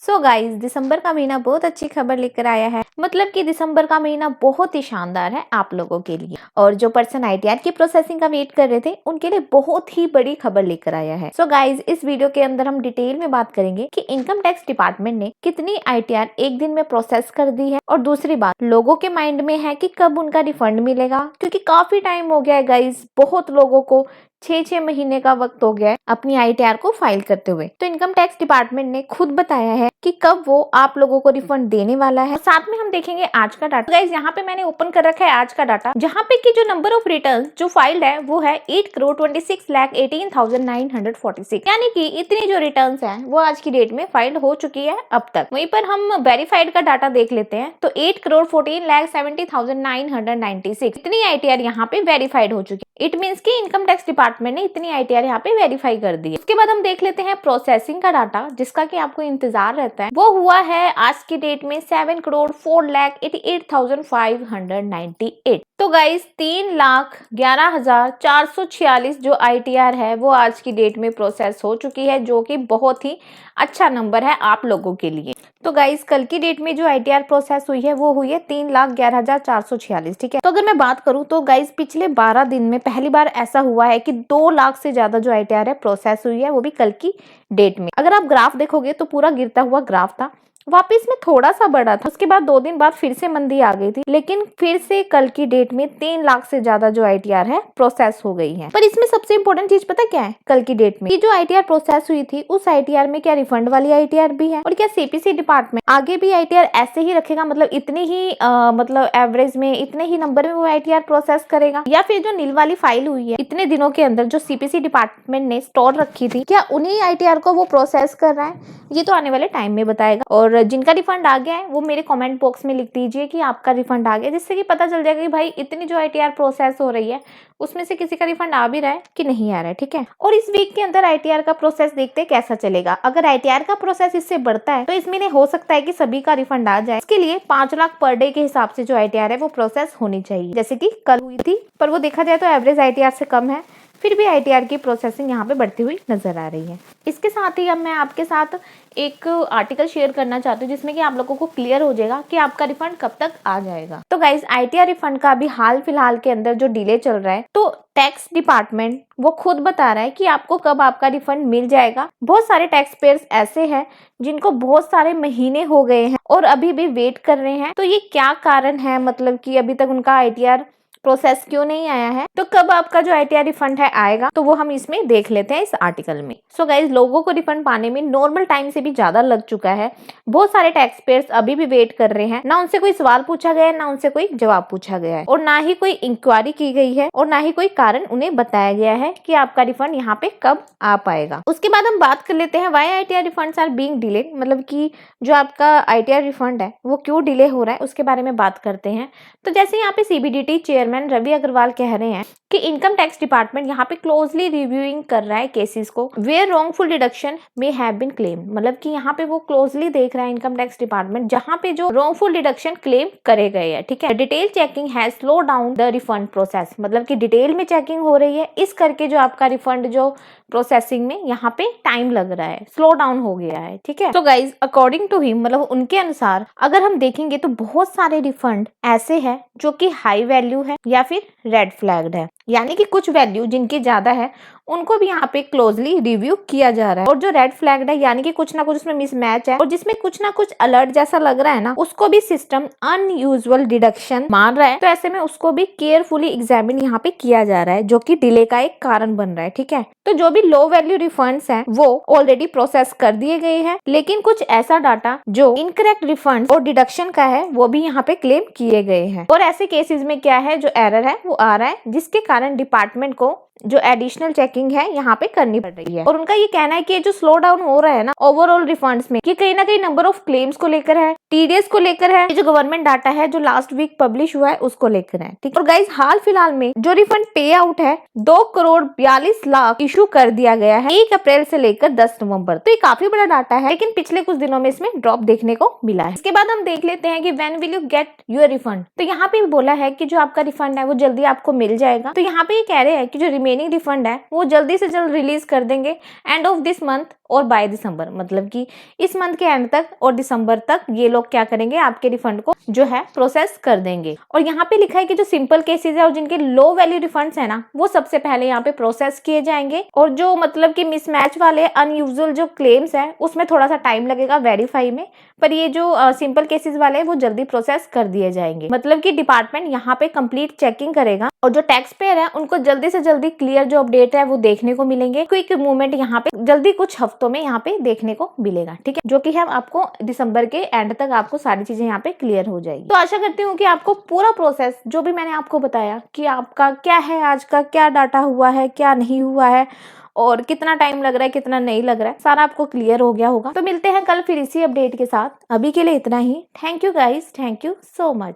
So guys, दिसंबर का महीना बहुत अच्छी खबर लेकर आया है। मतलब कि दिसंबर का महीना बहुत ही शानदार है आप लोगों के लिए, और जो पर्सन आईटीआर की प्रोसेसिंग का वेट कर रहे थे उनके लिए बहुत ही बड़ी खबर लेकर आया है। सो गाइस, इस वीडियो के अंदर हम डिटेल में बात करेंगे कि इनकम टैक्स डिपार्टमेंट ने कितनी आईटीआर एक दिन में प्रोसेस कर दी है, और दूसरी बात लोगों के माइंड में है कि कब उनका रिफंड मिलेगा, क्योंकि काफी टाइम हो गया है गाइस। बहुत लोगों को 6 महीने का वक्त हो गया है अपनी आईटीआर को फाइल करते हुए। तो इनकम टैक्स डिपार्टमेंट ने खुद बताया है कि कब वो आप लोगों को रिफंड देने वाला है। साथ में हम देखेंगे आज का डाटा। गाइस, यहाँ पे मैंने ओपन कर रखा है आज का डाटा, जहाँ पे कि जो नंबर ऑफ रिटर्न जो फाइल्ड है वो है 8,26,18,946, यानी कि इतनी जो रिटर्न है वो आज की डेट में फाइल हो चुकी है अब तक। वहीं पर हम वेरीफाइड का डाटा देख लेते हैं तो 8,14,70,996 इतनी आईटीआर यहाँ पे वेरीफाइड हो चुकी है। इट मीन्स कि इनकम टैक्स डिपार्टमेंट ने इतनी आईटीआर यहाँ पे वेरीफाई कर दी है। उसके बाद हम देख लेते हैं प्रोसेसिंग का डाटा, जिसका कि आपको इंतजार रहता है। वो हुआ है आज की डेट में 7,04,88,598। तो गाइस, 3,11,446 जो आईटीआर है वो आज की डेट में प्रोसेस हो चुकी है, जो कि बहुत ही अच्छा नंबर है आप लोगों के लिए। तो गाइस, कल की डेट में जो आईटीआर प्रोसेस हुई है वो हुई है 3,11,446। ठीक है, तो अगर मैं बात करूं तो गाइस, पिछले 12 दिन में पहली बार ऐसा हुआ है कि 2 लाख से ज्यादा जो आईटीआर है प्रोसेस हुई है, वो भी कल की डेट में। अगर आप ग्राफ देखोगे तो पूरा गिरता हुआ ग्राफ था, वापिस में थोड़ा सा बढ़ा था, उसके बाद 2 दिन बाद फिर से मंदी आ गई थी, लेकिन फिर से कल की डेट में 3 लाख से ज्यादा जो आईटीआर है प्रोसेस हो गई है। पर इसमें सबसे इंपॉर्टेंट चीज पता क्या है कल की डेट में, कि जो आईटीआर प्रोसेस हुई थी उस आईटीआर में क्या रिफंड वाली आईटीआर भी है, और क्या सीपीसी डिपार्टमेंट आगे भी आईटीआर ऐसे ही रखेगा, मतलब इतनी ही मतलब एवरेज में इतने ही नंबर में वो आईटीआर प्रोसेस करेगा, या फिर जो नील वाली फाइल हुई है इतने दिनों के अंदर जो सीपीसी डिपार्टमेंट ने स्टोर रखी थी, क्या उन्हीं आईटीआर को वो प्रोसेस कर रहा है, ये तो आने वाले टाइम में बताएगा। और जिनका रिफंड आ गया है वो मेरे कमेंट बॉक्स में लिख दीजिए कि आपका रिफंड आ गया, जिससे कि पता चल जाएगा कि भाई इतनी जो आईटीआर प्रोसेस हो रही है उसमें से किसी का रिफंड आ भी रहा है कि नहीं आ रहा है। ठीक है, और इस वीक के अंदर आईटीआर का प्रोसेस देखते हैं कैसा चलेगा। अगर आईटीआर का प्रोसेस इससे बढ़ता है तो इसमें हो सकता है कि सभी का रिफंड आ जाए। इसके लिए 5 लाख पर डे के हिसाब से जो आईटीआर है वो प्रोसेस होनी चाहिए, जैसे कि कल हुई थी, पर वो देखा जाए तो एवरेज आईटीआर से कम है। फिर भी आईटीआर की प्रोसेसिंग यहाँ पे बढ़ती हुई नजर आ रही है। इसके साथ ही अब मैं आपके साथ एक आर्टिकल शेयर करना चाहती हूँ, जिसमें कि आप लोगों को क्लियर हो जाएगा कि आपका रिफंड कब तक आ जाएगा। तो गाइस, आईटीआर रिफंड का अभी हाल फिलहाल के अंदर जो डिले चल रहा है, तो टैक्स डिपार्टमेंट वो खुद बता रहा है कि आपको कब आपका रिफंड मिल जाएगा। बहुत सारे टैक्स पेयर्स ऐसे हैं जिनको बहुत सारे महीने हो गए हैं और अभी भी वेट कर रहे हैं। तो ये क्या कारण है, मतलब कि अभी तक उनका आईटीआर प्रोसेस क्यों नहीं आया है, तो कब आपका जो आईटीआर रिफंड है आएगा, तो वो हम इसमें देख लेते हैं इस आर्टिकल में। सो गाइज, लोगों को रिफंड पाने में नॉर्मल टाइम से भी ज्यादा लग चुका है। बहुत सारे टैक्स पेयर्स अभी भी वेट कर रहे हैं, ना उनसे कोई सवाल पूछा गया है, ना उनसे कोई जवाब पूछा गया है, और ना ही कोई इंक्वायरी की गई है, और ना ही कोई कारण उन्हें बताया गया है कि आपका रिफंड यहाँ पे कब आ पाएगा। उसके बाद हम बात कर लेते हैं why ITR refunds are being delayed, मतलब कि जो आपका आईटीआर रिफंड है वो क्यों डिले हो रहा है, उसके बारे में बात करते हैं। तो जैसे यहाँ पे सीबीडीटी चेयरमैन रवि अग्रवाल कह रहे हैं कि इनकम टैक्स डिपार्टमेंट यहाँ पे क्लोजली रिव्यूइंग कर रहा है केसेस को where wrongful deduction may have been claim, मतलब कि यहाँ पे वो क्लोजली देख रहा है इनकम टैक्स डिपार्टमेंट जहाँ पे जो रॉन्गफुल डिडक्शन क्लेम करे गए हैं। ठीक है, detail checking has slow down the refund process, मतलब कि डिटेल में चेकिंग हो रही है, इस करके जो आपका रिफंड जो प्रोसेसिंग में यहाँ पे टाइम लग रहा है, स्लो डाउन हो गया है। ठीक है, तो गाइज, अकॉर्डिंग टू हिम, मतलब उनके अनुसार अगर हम देखेंगे तो बहुत सारे रिफंड ऐसे हैं जो कि हाई वैल्यू है या फिर रेड फ्लैग्ड है, यानी कि कुछ वैल्यू जिनकी ज्यादा है उनको भी यहाँ पे क्लोजली रिव्यू किया जा रहा है, और जो रेड फ्लैग्ड है यानी कि कुछ ना कुछ उसमें मिसमैच है और जिसमें कुछ ना कुछ अलर्ट जैसा लग रहा है ना, उसको भी सिस्टम अनयूजुअल डिडक्शन मान रहा है। तो ऐसे में उसको भी केयरफुली एग्जामिन यहाँ पे किया जा रहा है, जो कि डिले का एक कारण बन रहा है। ठीक है, तो जो भी लो वैल्यू रिफंड्स हैं वो ऑलरेडी प्रोसेस कर दिए गए हैं, लेकिन कुछ ऐसा डाटा जो इनकरेक्ट रिफंड और डिडक्शन का है वो भी यहाँ पे क्लेम किए गए हैं, और ऐसे केसेस में क्या है, जो एरर है वो आ रहा है, जिसके कारण डिपार्टमेंट को जो एडिशनल चेकिंग है यहाँ पे करनी पड़ रही है। और उनका ये कहना है कि जो स्लो डाउन हो रहा है ना ओवरऑल रिफंड्स में, कि कहीं ना कहीं नंबर ऑफ क्लेम्स को लेकर है, टीडीएस को लेकर है, जो गवर्नमेंट डाटा है जो लास्ट वीक पब्लिश हुआ है उसको लेकर है। ठीक, और गाइस, हाल फिलहाल में जो रिफंड पे आउट है 2,42,00,000 इशू कर दिया गया है 1 अप्रैल से लेकर 10 नवंबर। तो ये काफी बड़ा डाटा है, लेकिन पिछले कुछ दिनों में इसमें ड्रॉप देखने को मिला है। इसके बाद हम देख लेते हैं कि when will you get your refund. तो यहाँ पे बोला है कि जो आपका रिफंड है वो जल्दी आपको मिल जाएगा। तो यहाँ पे ये कह रहे हैं कि जो रिमेनिंग रिफंड है वो जल्दी से जल्द रिलीज कर देंगे एंड ऑफ दिस मंथ और बाय दिसंबर, मतलब कि इस मंथ के एंड तक और दिसंबर तक ये लोग क्या करेंगे, आपके रिफंड को जो है प्रोसेस कर देंगे। और यहाँ पे लिखा है कि जो सिंपल केसेस है और जिनके लो वैल्यू रिफंड्स है ना, वो सबसे पहले यहाँ पे प्रोसेस किए जाएंगे। और जो मतलब कि मिसमैच वाले अनयूजुअल जो क्लेम्स है उसमें थोड़ा सा टाइम लगेगा वेरीफाई में, पर ये जो सिंपल केसेस वाले हैं वो जल्दी प्रोसेस कर दिए जाएंगे। मतलब कि डिपार्टमेंट यहाँ पे कंप्लीट चेकिंग करेगा और जो टैक्स पेयर है उनको जल्दी से जल्दी क्लियर जो अपडेट है वो देखने को मिलेंगे। क्विक मूवमेंट यहाँ पे जल्दी कुछ हफ्तों में यहाँ पे देखने को मिलेगा, ठीक है, जो कि है आपको दिसंबर के एंड तक आपको सारी चीजें यहाँ पे क्लियर हो जाएगी। तो आशा करती हूँ कि आपको पूरा प्रोसेस जो भी मैंने आपको बताया कि आपका क्या है, आज का क्या डाटा हुआ है, क्या नहीं हुआ है और कितना टाइम लग रहा है, कितना नहीं लग रहा है, सारा आपको क्लियर हो गया होगा। तो मिलते हैं कल फिर इसी अपडेट के साथ। अभी के लिए इतना ही। Thank you guys, thank you so much.